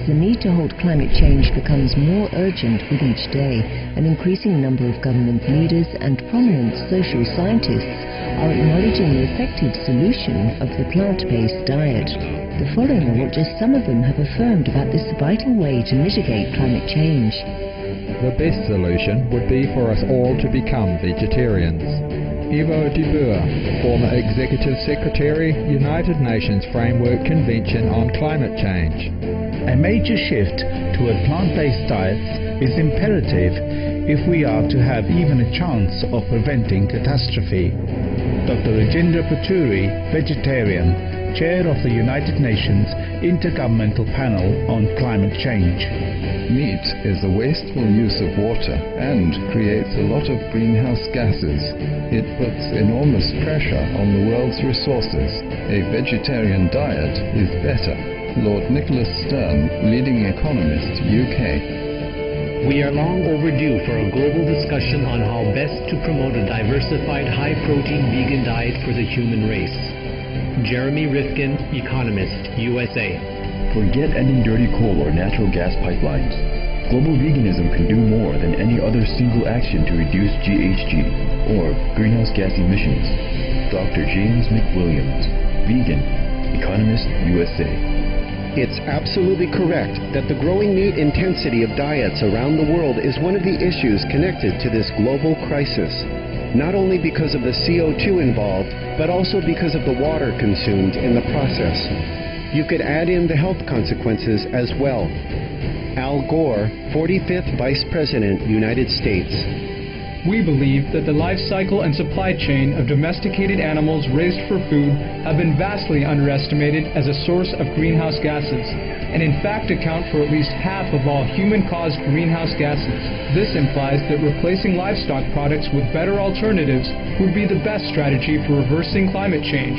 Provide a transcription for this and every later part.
the need to halt climate change becomes more urgent with each day, an increasing number of government leaders and prominent social scientists are acknowledging the effective solution of the plant-based diet. The following are what just some of them have affirmed about this vital way to mitigate climate change. The best solution would be for us all to become vegetarians. Ivo de Boer, former Executive Secretary, United Nations Framework Convention on Climate Change. A major shift toward plant-based diets is imperative if we are to have even a chance of preventing catastrophe. Dr. Rajendra Paturi, vegetarian, Chair of the United Nations Intergovernmental Panel on Climate Change. Meat is a wasteful use of water and creates a lot of greenhouse gases. It puts enormous pressure on the world's resources. A vegetarian diet is better. Lord Nicholas Stern, leading economist, UK. We are long overdue for a global discussion on how best to promote a diversified, high-protein vegan diet for the human race. Jeremy Rifkin, economist, USA. Forget ending dirty coal or natural gas pipelines. Global veganism can do more than any other single action to reduce GHG, or greenhouse gas emissions. Dr. James McWilliams, vegan, economist, USA. It's absolutely correct that the growing meat intensity of diets around the world is one of the issues connected to this global crisis. Not only because of the CO2 involved, but also because of the water consumed in the process. You could add in the health consequences as well. Al Gore, 45th Vice President, United States. We believe that the life cycle and supply chain of domesticated animals raised for food have been vastly underestimated as a source of greenhouse gases, and in fact account for at least half of all human-caused greenhouse gases. This implies that replacing livestock products with better alternatives would be the best strategy for reversing climate change.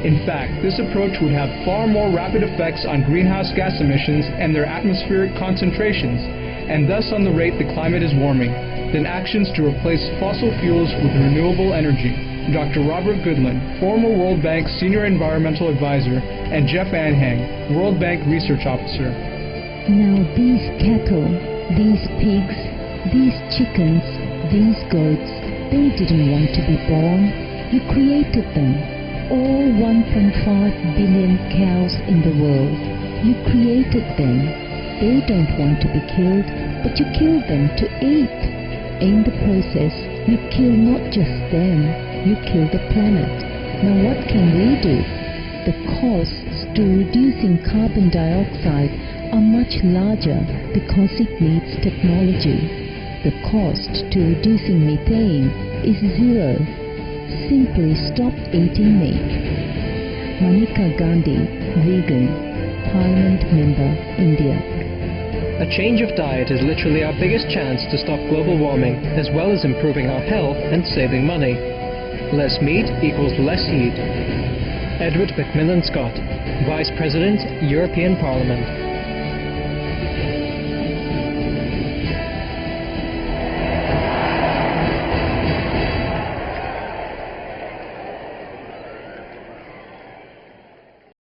In fact, this approach would have far more rapid effects on greenhouse gas emissions and their atmospheric concentrations, and thus on the rate the climate is warming, than actions to replace fossil fuels with renewable energy. Dr. Robert Goodland, former World Bank Senior Environmental Advisor, and Jeff Anhang, World Bank Research Officer. Now these cattle, these pigs, these chickens, these goats, they didn't want to be born. You created them. All 1.5 billion cows in the world. You created them. They don't want to be killed, but you kill them to eat. In the process, you kill not just them, you kill the planet. Now what can we do? The costs to reducing carbon dioxide are much larger because it needs technology. The cost to reducing methane is zero. Simply stop eating meat. Manika Gandhi, vegan, Parliament member, India. A change of diet is literally our biggest chance to stop global warming, as well as improving our health and saving money. Less meat equals less heat. Edward Macmillan Scott, Vice President, European Parliament.